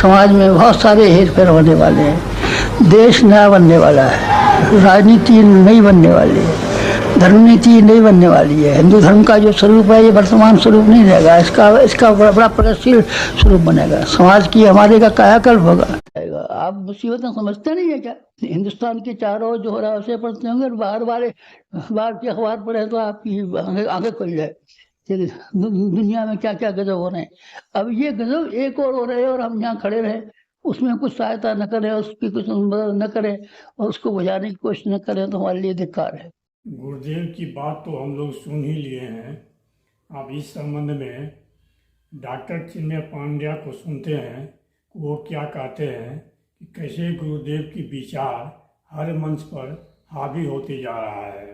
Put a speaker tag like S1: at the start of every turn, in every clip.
S1: समाज में बहुत सारे हेर फेर होने वाले हैं। देश नया बनने वाला है, राजनीति नई बनने वाली है, धर्म नीति नहीं बनने वाली है। हिंदू धर्म का जो स्वरूप है ये वर्तमान स्वरूप नहीं रहेगा, इसका बड़ा प्रगतिशील स्वरूप बनेगा। समाज की हमारे का कायाकल्प होगा। आप मुसीबतें समझते नहीं है क्या? हिंदुस्तान के चारों ओर जो हो रहा है उसे पढ़ते होंगे, बाहर के अखबार पढ़े तो आपकी आंखें खुल जाए कि दुनिया में क्या क्या गजब हो रहे हैं। अब ये गजब एक और हो रहे हैं और हम यहाँ खड़े रहे, उसमें कुछ सहायता न करें, उसकी कुछ मदद न करें और उसको बुझाने की कोशिश न करें तो हमारे लिए धिक्कार है।
S2: गुरुदेव की बात तो हम लोग सुन ही लिए हैं। अब इस संबंध में डॉक्टर चिन्मय पांड्या को सुनते हैं, वो क्या कहते हैं कि कैसे गुरुदेव की विचार हर मंच पर हावी होते जा रहा है।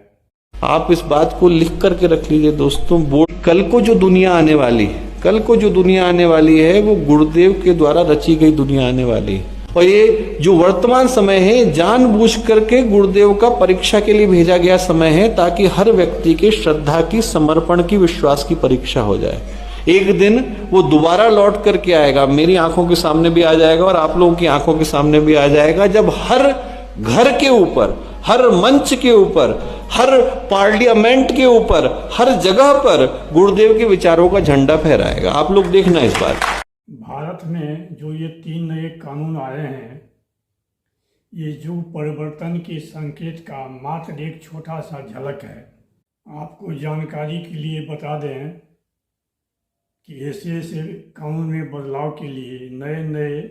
S3: आप इस बात को लिख करके रख लीजिए दोस्तों। बोर्ड कल को जो दुनिया आने वाली है वो गुरुदेव के द्वारा रची गई दुनिया आने वाली है। और ये जो वर्तमान समय है जानबूझ करके गुरुदेव का परीक्षा के लिए भेजा गया समय है, ताकि हर व्यक्ति के श्रद्धा की, समर्पण की, विश्वास की परीक्षा हो जाए। एक दिन वो दोबारा लौट करके आएगा, मेरी आंखों के सामने भी आ जाएगा और आप लोगों की आंखों के सामने भी आ जाएगा, जब हर घर के ऊपर, हर मंच के ऊपर, हर पार्लियामेंट के ऊपर, हर जगह पर गुरुदेव के विचारों का झंडा फहराएगा। आप लोग देखना इस बार।
S2: भारत में जो ये 3 नए कानून आए हैं, ये जो परिवर्तन के संकेत का मात्र एक छोटा सा झलक है। आपको जानकारी के लिए बता दें कि ऐसे कानून में बदलाव के लिए, नए नए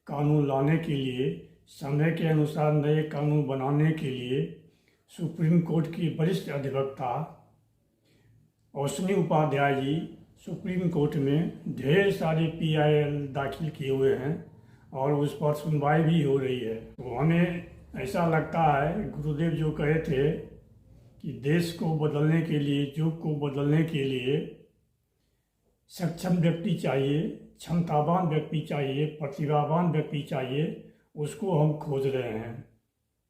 S2: कानून लाने के लिए, समय के अनुसार नए कानून बनाने के लिए सुप्रीम कोर्ट की वरिष्ठ अधिवक्ता अश्विनी उपाध्याय जी सुप्रीम कोर्ट में ढेर सारे PIL दाखिल किए हुए हैं और उस पर सुनवाई भी हो रही है। तो हमें ऐसा लगता है गुरुदेव जो कहे थे कि देश को बदलने के लिए, युग को बदलने के लिए सक्षम व्यक्ति चाहिए, क्षमतावान व्यक्ति चाहिए, प्रतिभावान व्यक्ति चाहिए, उसको हम खोज रहे हैं।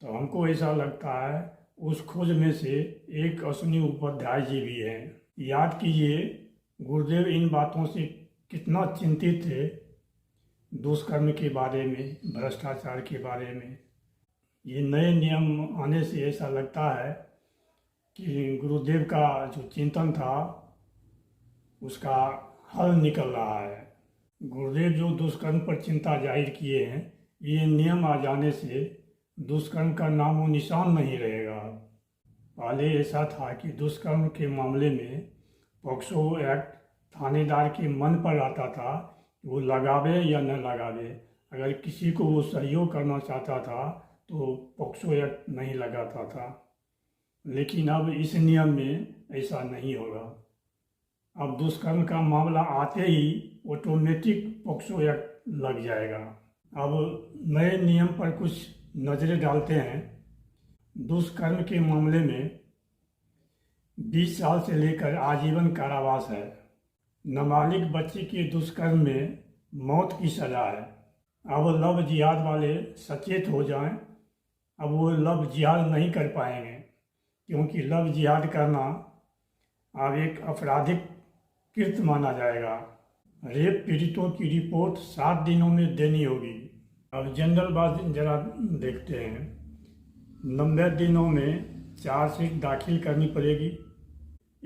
S2: तो हमको ऐसा लगता है उस खोज में से एक अश्विनी उपाध्याय जी भी हैं। याद कीजिए गुरुदेव इन बातों से कितना चिंतित थे, दुष्कर्म के बारे में, भ्रष्टाचार के बारे में। ये नए नियम आने से ऐसा लगता है कि गुरुदेव का जो चिंतन था उसका हल निकल रहा है। गुरुदेव जो दुष्कर्म पर चिंता जाहिर किए हैं, ये नियम आ जाने से दुष्कर्म का नामो निशान नहीं रहेगा। पहले ऐसा था कि दुष्कर्म के मामले में पॉक्सो एक्ट थानेदार के मन पर आता था, वो लगावे या न लगावे। अगर किसी को वो सहयोग करना चाहता था तो पॉक्सो एक्ट नहीं लगाता था। लेकिन अब इस नियम में ऐसा नहीं होगा। अब दुष्कर्म का मामला आते ही ऑटोमेटिक पॉक्सो एक्ट लग जाएगा। अब नए नियम पर कुछ नज़रें डालते हैं। दुष्कर्म के मामले में 20 साल से लेकर आजीवन कारावास है। नाबालिग बच्ची के दुष्कर्म में मौत की सज़ा है। अब लव जिहाद वाले सचेत हो जाएं। अब वो लव जिहाद नहीं कर पाएंगे, क्योंकि लव जिहाद करना अब एक आपराधिक कृत्य माना जाएगा। रेप पीड़ितों की रिपोर्ट 7 दिनों में देनी होगी। अब जनरल बात जरा देखते हैं। 90 दिनों में चार्जशीट दाखिल करनी पड़ेगी।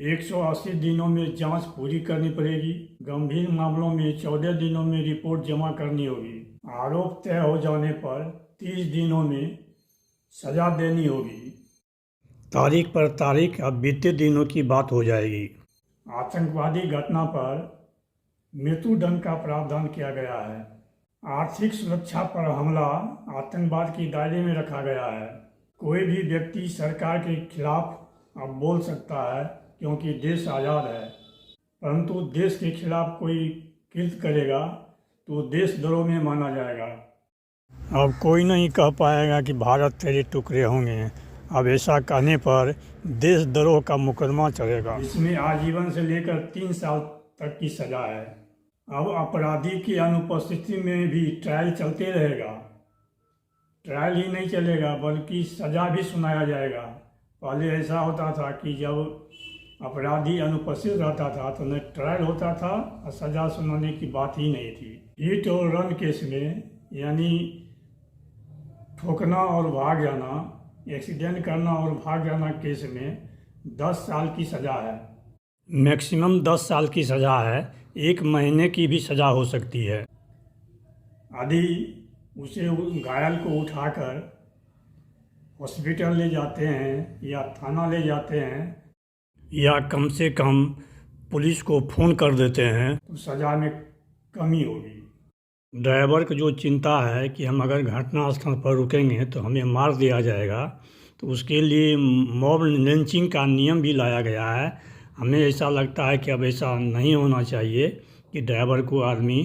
S2: 180 दिनों में जांच पूरी करनी पड़ेगी। गंभीर मामलों में 14 दिनों में रिपोर्ट जमा करनी होगी। आरोप तय हो जाने पर 30 दिनों में सजा देनी होगी। तारीख पर तारीख अब बीते दिनों की बात हो जाएगी। आतंकवादी घटना पर मृत्युदंड का प्रावधान किया गया है। आर्थिक सुरक्षा पर हमला आतंकवाद के दायरे में रखा गया है। कोई भी व्यक्ति सरकार के खिलाफ अब बोल सकता है, क्योंकि देश आज़ाद है। परंतु देश के खिलाफ कोई कृत्य करेगा तो देशद्रोह में माना जाएगा। अब कोई नहीं कह पाएगा कि भारत तेरे टुकड़े होंगे। अब ऐसा कहने पर देशद्रोह का मुकदमा चलेगा। इसमें आजीवन से लेकर 3 साल तक की सजा है। अब अपराधी की अनुपस्थिति में भी ट्रायल चलते रहेगा। ट्रायल ही नहीं चलेगा बल्कि सजा भी सुनाया जाएगा। पहले ऐसा होता था कि जब अपराधी अनुपस्थित रहता था तो न ट्रायल होता था और सजा सुनाने की बात ही नहीं थी। हिट और रन केस में यानी ठोकना और भाग जाना, एक्सीडेंट करना और भाग जाना केस में 10 साल की सज़ा है। मैक्सिमम 10 साल की सज़ा है, 1 महीने की भी सज़ा हो सकती है। यदि उसे घायल को उठाकर हॉस्पिटल ले जाते हैं या थाना ले जाते हैं या कम से कम पुलिस को फ़ोन कर देते हैं तो सज़ा में कमी होगी। ड्राइवर को जो चिंता है कि हम अगर घटनास्थल पर रुकेंगे तो हमें मार दिया जाएगा, तो उसके लिए मॉब लिंचिंग का नियम भी लाया गया है। हमें ऐसा लगता है कि अब ऐसा नहीं होना चाहिए कि ड्राइवर को आदमी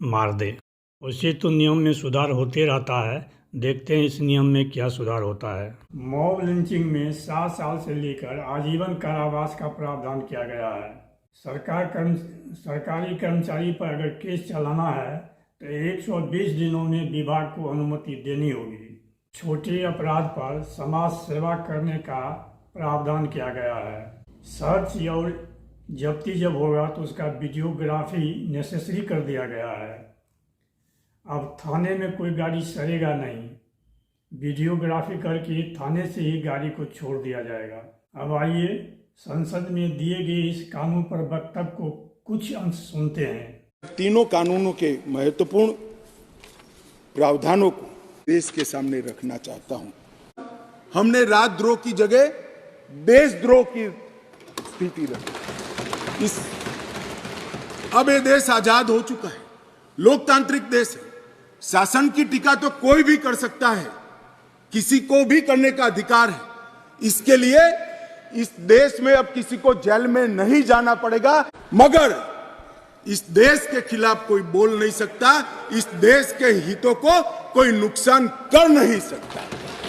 S2: मार दे। वैसे तो नियम में सुधार होते रहता है, देखते हैं इस नियम में क्या सुधार होता है। मॉब लिंचिंग में 7 साल से लेकर आजीवन कारावास का प्रावधान किया गया है। सरकारी कर्मचारी पर अगर केस चलाना है तो 120 दिनों में विभाग को अनुमति देनी होगी। छोटे अपराध पर समाज सेवा करने का प्रावधान किया गया है। सर्च और जब्ती जब होगा तो उसका वीडियोग्राफी नेसेसरी कर दिया गया है। अब थाने में कोई गाड़ी सड़ेगा नहीं, वीडियोग्राफी करके थाने से ही गाड़ी को छोड़ दिया जाएगा। अब आइए संसद में दिए गए इस कानून पर वक्तव्य को कुछ अंश सुनते हैं।
S4: तीनों कानूनों के महत्वपूर्ण प्रावधानों को देश के सामने रखना चाहता हूं। हमने राजद्रोह की जगह देशद्रोह की स्थिति रखी। अब ये देश आजाद हो चुका है, लोकतांत्रिक देश है। शासन की टीका तो कोई भी कर सकता है, किसी को भी करने का अधिकार है। इसके लिए इस देश में अब किसी को जेल में नहीं जाना पड़ेगा, मगर इस देश के खिलाफ कोई बोल नहीं सकता, इस देश के हितों को कोई नुकसान कर नहीं सकता।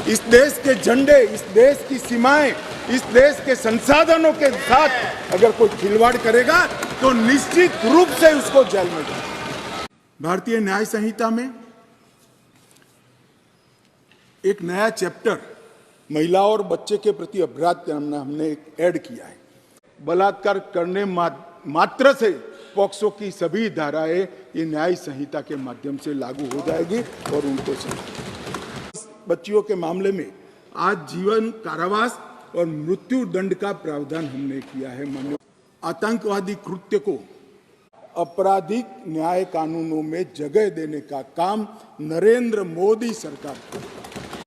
S4: इस देश के झंडे, इस देश की सीमाएं, इस देश के संसाधनों के साथ अगर कोई खिलवाड़ करेगा तो निश्चित रूप से उसको जेल में जाए। भारतीय न्याय संहिता में एक नया चैप्टर महिला और बच्चे के प्रति अपराध का हमने ऐड किया है। बलात्कार करने मात्र से पॉक्सो की सभी धाराएं ये न्याय संहिता के माध्यम से लागू हो जाएगी और उनको बच्चियों के मामले में आज जीवन कारावास और मृत्यु दंड का प्रावधान हमने किया है। आतंकवादी कृत्य को आपराधिक न्याय कानूनों में जगह देने का काम नरेंद्र मोदी सरकार को।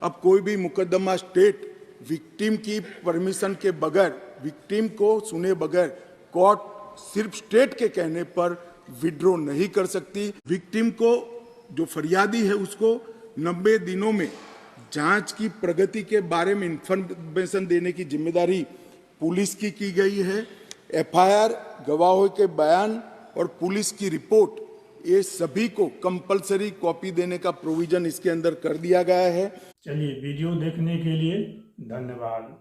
S4: अब कोई भी मुकदमा स्टेट विक्टिम की परमिशन के बगैर, विक्टिम को सुने बगैर कोर्ट सिर्फ स्टेट के कहने पर विड्रॉ नहीं कर सकती। विक्टिम को, जो फरियादी है, उसको 90 दिनों में जांच की प्रगति के बारे में इंफॉर्मेशन देने की जिम्मेदारी पुलिस की गई है। एफआईआर, गवाहों के बयान और पुलिस की रिपोर्ट, ये सभी को कंपलसरी कॉपी देने का प्रोविजन इसके अंदर कर दिया गया है।
S2: चलिए, वीडियो देखने के लिए धन्यवाद।